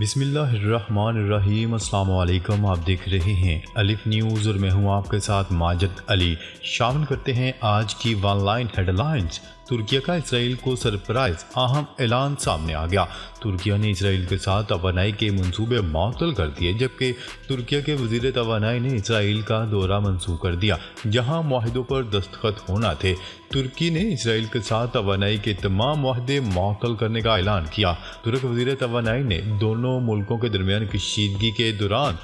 बिस्मिल्लाहिर्रहमानिर्रहीम। अस्सलाम वालेकुम। आप देख रहे हैं अलिफ न्यूज़ और मैं हूं आपके साथ माजिद अली। शामिल करते हैं आज की वन लाइन हेडलाइंस। तुर्किया का इसराइल को सरप्राइज अहम ऐलान सामने आ गया। तुर्किया ने इसराइल के साथ तवानाई के मंसूबे मअतल कर दिए, जबकि तुर्किया के वजीर तवानाई ने इसराइल का दौरा मंसूख कर दिया जहां मुआहदों पर दस्तखत होना थे। तुर्की ने इसराइल के साथ तवानाई के तमाम मुआहदे मअतल करने का ऐलान किया। तुर्क वजीर तवानाई ने दोनों मुल्कों के दरमियान कशीदगी के दौरान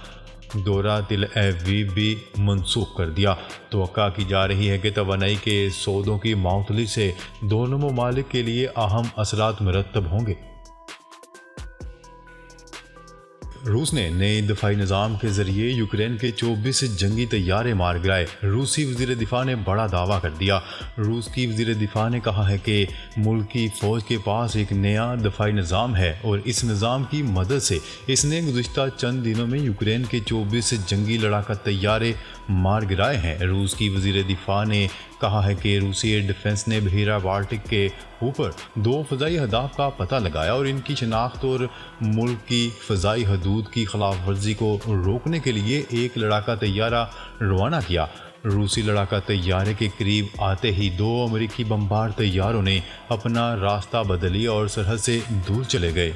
दौरा तिल अवीव भी मनसूख कर दिया। तवक्का की जा रही है कि तवानाई के सौदों की मअतली से दोनों ममालिक के लिए अहम असरात मुरतब होंगे। रूस ने नए दफाई निज़ाम के जरिए यूक्रेन के 24 जंगी तैयारे मार गिराए। रूसी वजीर दिफा ने बड़ा दावा कर दिया। रूस की वजीर दिफा ने कहा है कि मुल्क की फ़ौज के पास एक नया दफाई निज़ाम है और इस निज़ाम की मदद से इसने गुज़िश्ता चंद दिनों में यूक्रेन के 24 जंगी लड़ाका तैयारे मार गिराए हैं। रूस की वजीर दिफा ने कहा है कि रूसी एयर डिफेंस ने बहीरा बाल्टिक के ऊपर 2 फ़ज़ाई अहदाफ का पता लगाया और इनकी शनाख्त और मुल्क की फ़ज़ाई हदूद की खिलाफ वर्जी को रोकने के लिए एक लड़ाका तैयारा रवाना किया। रूसी लड़ाका तैयारे के करीब आते ही 2 अमेरिकी बमबार तैयारों ने अपना रास्ता बदल लिया और सरहद से दूर चले गए।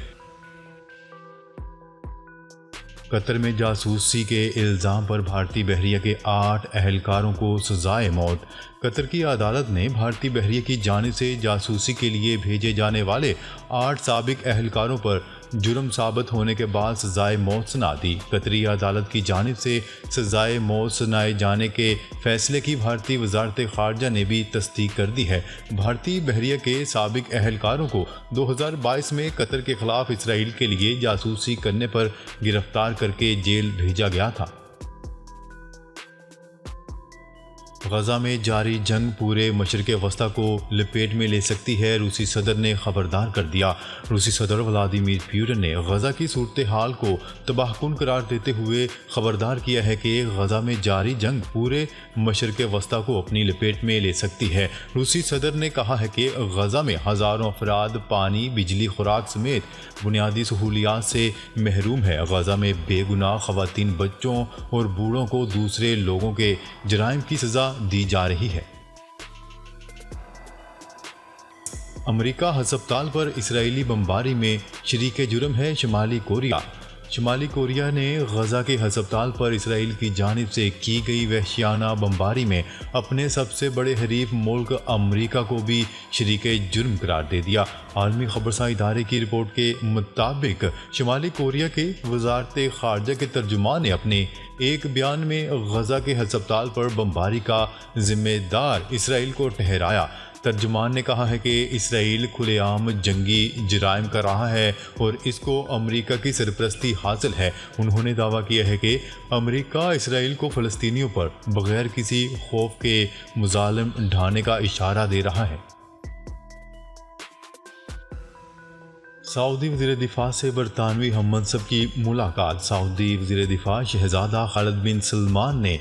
कतर में जासूसी के इल्ज़ाम पर भारतीय बहरिया के 8 अहलकारों को सज़ाए मौत। कतर की अदालत ने भारतीय बहरिया की जानिब से जासूसी के लिए भेजे जाने वाले 8 साबिक अहलकारों पर जुर्म साबित होने के बाद सज़ाए मौत सुना दी। कतरी अदालत की जानिब से सज़ाए मौत सुनाए जाने के फैसले की भारतीय वजारत ख़ारजा ने भी तस्दीक कर दी है। भारतीय बहरिया के साबिक अहलकारों को 2022 में कतर के ख़िलाफ़ इसराइल के लिए जासूसी करने पर गिरफ्तार करके जेल भेजा गया था। गजा में जारी जंग पूरे मशरिक़ वस्ता को लपेट में ले सकती है, रूसी सदर ने खबरदार कर दिया। रूसी सदर व्लादिमीर पुतिन ने गजा की सूरत हाल को तबाहकुन करार देते हुए खबरदार किया है कि गजा में जारी जंग पूरे मशरिक़ वस्ता को अपनी लपेट में ले सकती है। रूसी सदर ने कहा है कि गजा में हज़ारों अफराद पानी, बिजली, खुराक समेत बुनियादी सहूलियात से महरूम है। गजा में बेगुनाह ख़वातीन, बच्चों और बूढ़ों को दूसरे लोगों के जराइम की सज़ा दी जा रही है। अमेरिका हस्पताल पर इसराइली बमबारी में शरीक जुर्म है शमाली कोरिया। शुमाली कोरिया ने गजा के हस्पताल पर इसराइल की जानिब से की गई वहशियाना बमबारी में अपने सबसे बड़े हरीफ मुल्क अमेरिका को भी शरीक जुर्म करार दे दिया। आलमी खबरसां इदारे की रिपोर्ट के मुताबिक शुमाली कोरिया के वजारत ख़ारजा के तर्जुमान ने अपने एक बयान में गजा के हस्पताल पर बमबारी का जिम्मेदार इसराइल को ठहराया। तर्जुमान ने कहा है कि इसराइल खुलेआम जंगी जराइम कर रहा है और इसको अमेरिका की सरपरस्ती हासिल है। उन्होंने दावा किया है कि अमेरिका इसराइल को फ़लस्तीनियों पर बग़ैर किसी खौफ के मुज़ालिम ढाने का इशारा दे रहा है। सऊदी वज़ीर दिफ़ा से बरतानवी हम मनसब की मुलाकात। सऊदी वज़ीर दिफ़ा शहज़ादा खालिद बिन सलमान ने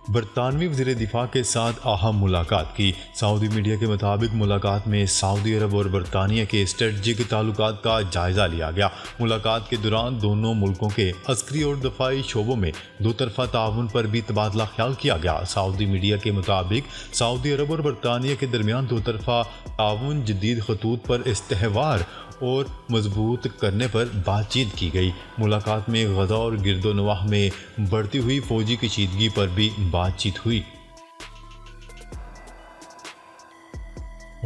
बरतानवी वज़ीर दिफ़ा के साथ अहम मुलाकात की। सऊदी मीडिया के मुताबिक मुलाकात में सऊदी अरब और बरतानिया के स्ट्रेटजिक ताल्लुकात का जायज़ा लिया गया। मुलाकात के दौरान दोनों मुल्कों के अस्करी और दफाई शोबों में दो तरफ़ा ताउन पर भी तबादला ख्याल किया गया। सऊदी मीडिया के मुताबिक सऊदी अरब और बरतानिया के दरमियान दो तरफ़ा ताउन जदीद खतूत पर इस्तेहवार और मजबूत करने पर बातचीत की गई। मुलाकात में गजा और गिरदोनवाह में बढ़ती हुई फौजी कशीदगी पर भी बातचीत हुई।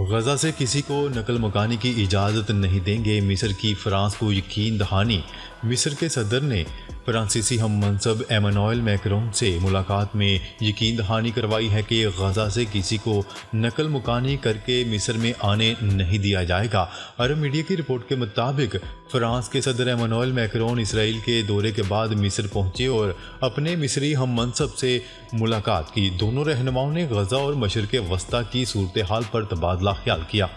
गजा से किसी को नकल मकानी की इजाज़त नहीं देंगे, मिस्र की फ्रांस को यकीन दहानी। मिस्र के सदर ने फ्रांसीसी हम मनसब एमानुएल मैक्रोन से मुलाकात में यकीन दहानी करवाई है कि गजा से किसी को नकल मुकानी करके मिस्र में आने नहीं दिया जाएगा। अरब मीडिया की रिपोर्ट के मुताबिक फ्रांस के सदर एमानुएल मैक्रोन इसराइल के दौरे के बाद मिस्र पहुंचे और अपने मिस्री हम मनसब से मुलाकात की। दोनों रहनुमाओं ने गजा और मशरिक़ वस्ता की सूरत हाल पर तबादला ख्याल किया।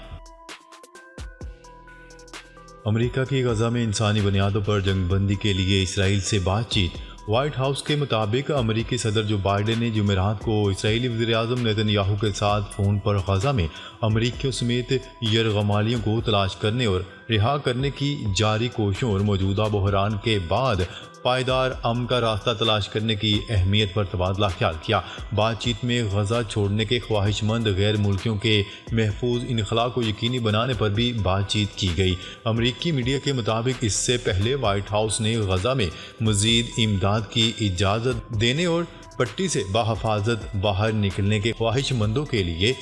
अमेरिका की गजा में इंसानी बुनियादों पर जंगबंदी के लिए इसराइल से बातचीत। व्हाइट हाउस के मुताबिक अमेरिकी सदर जो बाइडेन ने जुमेरात को इसराइली वज़ीर-ए-आज़म नेतन्याहू के साथ फ़ोन पर गजा में अमेरिकियों समेत यरगमालियों को तलाश करने और रिहा करने की जारी कोशिशों और मौजूदा बहरान के बाद पायदार अमन का रास्ता तलाश करने की अहमियत पर तबादला ख्याल किया। बातचीत में गजा छोड़ने के ख्वाहिशमंद गैर मुल्कियों के महफूज इनखला को यकीनी बनाने पर भी बातचीत की गई। अमरीकी मीडिया के मुताबिक इससे पहले वाइट हाउस ने गजा में मजीद इमदाद की इजाज़त देने और पट्टी से बाहिफाजत बाहर निकलने के ख्वाहिशमंदों के लिए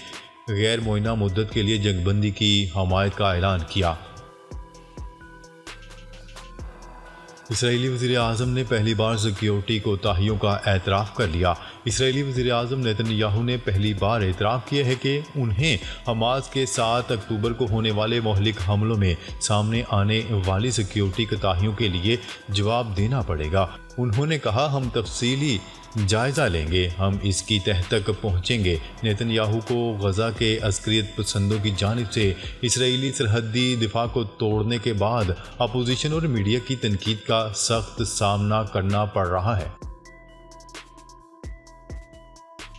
गैर मुअय्यना मुद्दत के लिए जंगबंदी की हमायत का ऐलान किया। इसराइली वज़ीर आज़म ने पहली बार सिक्योरिटी कोताहियों का एतराफ़ कर लिया। इसराइली वज़ीर आज़म नेतन्याहू ने पहली बार एतराफ़ किया है कि उन्हें हमास के 7 अक्टूबर को होने वाले मोहलिक हमलों में सामने आने वाली सिक्योरिटी कोताहियों के लिए जवाब देना पड़ेगा। उन्होंने कहा, हम तफसीली जायज़ा लेंगे, हम इसकी तह तक पहुँचेंगे। नेतन्याहू को गजा के अस्करियत पसंदों की जानिब से इसराइली सरहदी दिफा को तोड़ने के बाद अपोजिशन और मीडिया की तनकीद का सख्त सामना करना पड़ रहा है।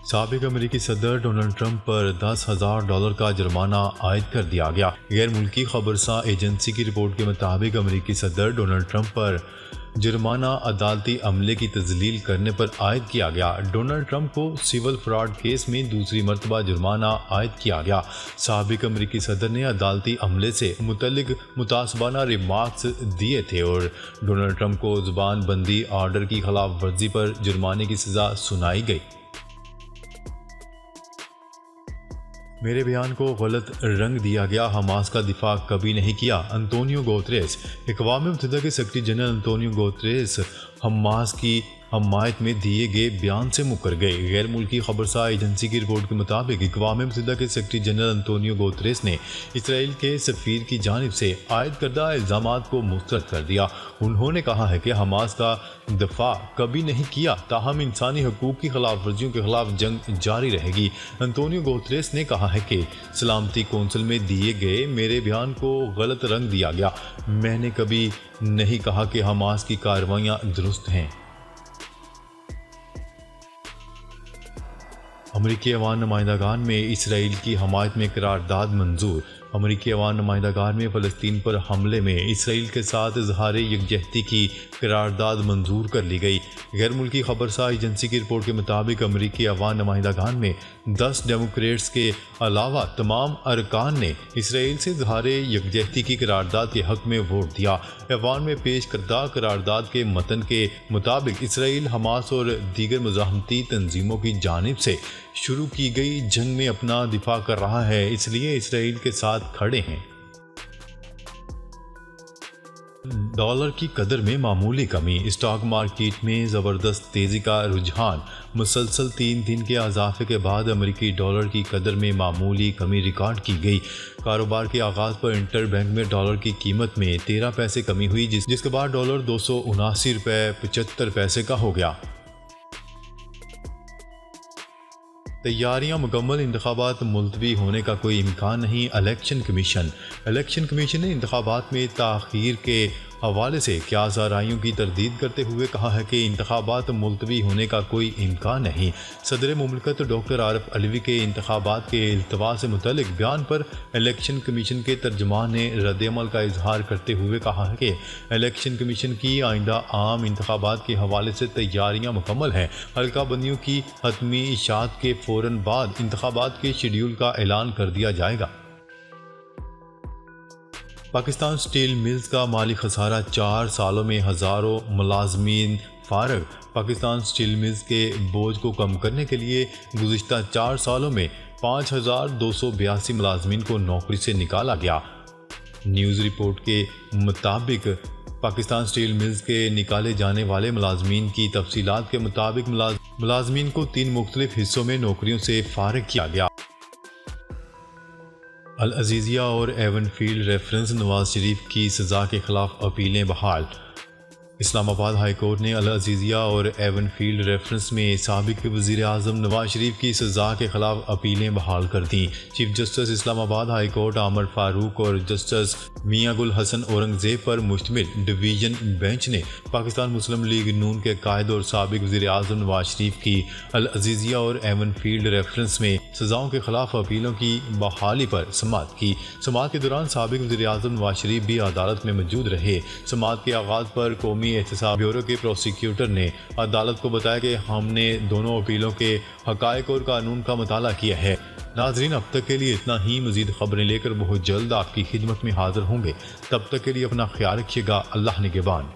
साबिक अमेरिकी सदर डोनाल्ड ट्रंप पर $10,000 का जुर्माना आयद कर दिया गया। गैर मुल्की खबरसां एजेंसी की रिपोर्ट के मुताबिक अमेरिकी सदर डोनाल्ड ट्रंप पर जुर्माना अदालती अमले की तजलील करने पर आयद किया गया। डोनाल्ड ट्रंप को सिविल फ्रॉड केस में दूसरी मरतबा जुर्माना आयद किया गया। साबिक अमेरिकी सदर ने अदालती अमले से मुतल्लिक मुतासबाना रिमार्क्स दिए थे और डोनाल्ड ट्रंप को जुबान बंदी आर्डर की खिलाफ वर्जी पर जुर्माने की सजा सुनाई गई। मेरे बयान को गलत रंग दिया गया, हमास का दिफा कभी नहीं किया। Antonio Guterres. अक़वाम मुत्तहिदा के secretary general Antonio Guterres Hamas की हमायत में दिए गए बयान से मुकर गए। गैर मुल्की खबरसां एजेंसी की रिपोर्ट के मुताबिक अक़वाम मुत्तहिदा के सेक्रेटरी जनरल अंतोनियो गुतेरेस ने इसराइल के सफ़ीर की जानिब से आयद करदा इल्ज़ामात को मुस्तरद कर दिया। उन्होंने कहा है कि हमास का दफा कभी नहीं किया, ताहम इंसानी हकूक़ की खिलाफ वर्जियों के खिलाफ जंग जारी रहेगी। अंतोनियो गुतेरेस ने कहा है कि सलामती कौंसिल में दिए गए मेरे बयान को गलत रंग दिया गया। मैंने कभी नहीं कहा कि हमास की कार्रवाइयाँ दुरुस्त हैं। अमरीकी अवान नुमाइंदागान में इसराइल की हमायत में करारदाद मंजूर। अमरीकी अवान नुमाइंदागान में फ़लस्तीन पर हमले में इसराइल के साथ इजहार यकजहती की करारदाद मंजूर कर ली गई। गैर मुल्की खबरसां एजेंसी की रिपोर्ट के मुताबिक अमरीकी अवान नुमाइंदागान में 10 डेमोक्रेट्स के अलावा तमाम अरकान ने इसराइल से इजहार यकजहती की करारदाद के हक़ में वोट दिया। अवान में पेश करदा करारदाद के मतन के मुताबिक इसराइल हमास और दीगर मुज़ाहमती तंजीमों की जानिब से शुरू की गई जंग में अपना दिफा कर रहा है, इसलिए इसराइल के साथ खड़े हैं। डॉलर की कदर में मामूली कमी। स्टॉक मार्केट में ज़बरदस्त तेज़ी का रुझान। मुसलसल 3 दिन के इजाफे के बाद अमेरिकी डॉलर की कदर में मामूली कमी रिकॉर्ड की गई। कारोबार के आगाज़ पर इंटर बैंक में डॉलर की कीमत में 13 पैसे कमी हुई, जिसके बाद डॉलर 279 रुपये 75 पैसे का हो गया। तैयारियां मुकम्मल, इंतखाबात मुलतवी होने का कोई इम्कान नहीं। इलेक्शन कमीशन ने इंतखाबात में ताख़ीर के हवाले से क्या ज़राइयों की तरदीद करते हुए कहा है कि इंतखाबात मुलतवी होने का कोई इम्कान नहीं। सदर मुमलिकत डॉक्टर आरिफ अलवी के इंतखाबात के इल्तवा से मुतल्लिक बयान पर इलेक्शन कमीशन के तर्जुमान ने रद्द-ए-अमल का इजहार करते हुए कहा है कि इलेक्शन कमीशन की आइंदा आम इंतखाबात के हवाले से तैयारियाँ मुकम्मल हैं। हल्का बंदियों की हतमी इशाअत के फ़ौरन बाद इंतखाबात के शेड्यूल का ऐलान कर दिया जाएगा। पाकिस्तान स्टील मिल्स का माली खसारा, 4 सालों में हज़ारों मुलाजमीन फारग। पाकिस्तान स्टील मिल्स के बोझ को कम करने के लिए गुज़िश्ता 4 सालों में 5282 मुलाजमीन को नौकरी से निकाला गया। न्यूज़ रिपोर्ट के मुताबिक पाकिस्तान स्टील मिल्स के निकाले जाने वाले मुलाजमीन की तफसीलात के मुताबिक मुलाजमीन को 3 मुख्तलिफ हिस्सों में नौकरियों से फारिग किया गया। अल अजीज़िया और एवनफील्ड रेफरेंस नवाज शरीफ की सज़ा के खिलाफ अपीलें बहाल। इस्लामाबाद हाई कोर्ट ने अल अजीज़िया और एवनफील्ड रेफरेंस में साबिक वज़ीर आज़म नवाज शरीफ की सज़ा के खिलाफ अपीलें बहाल कर दी। Chief justice Islamabad high court Aamer Farooq और जस्टिस मियां गुल हसन औरंगज़ेब पर मुश्तमिल डिवीज़न बेंच ने पाकिस्तान मुस्लिम लीग नून के कायद और साबिक वज़ीर आज़म नवाज शरीफ की अल अजीज़िया और एवनफील्ड रेफरेंस में सज़ाओं के खिलाफ अपीलों की बहाली पर समाअत की। समाअत के दौरान साबिक वज़ीर आज़म नवाज शरीफ भी अदालत में मौजूद रहे। समाअत के आगाज़ पर कौमी एहतसाब ब्यूरो के प्रोसिक्यूटर ने अदालत को बताया कि हमने दोनों अपीलों के हक़ाइक़ और कानून का मुताला किया है। नाज़रीन, अब तक के लिए इतना ही। मज़ीद खबरें लेकर बहुत जल्द आपकी खिदमत में हाजिर होंगे। तब तक के लिए अपना ख्याल रखिएगा। अल्लाह निगहबान।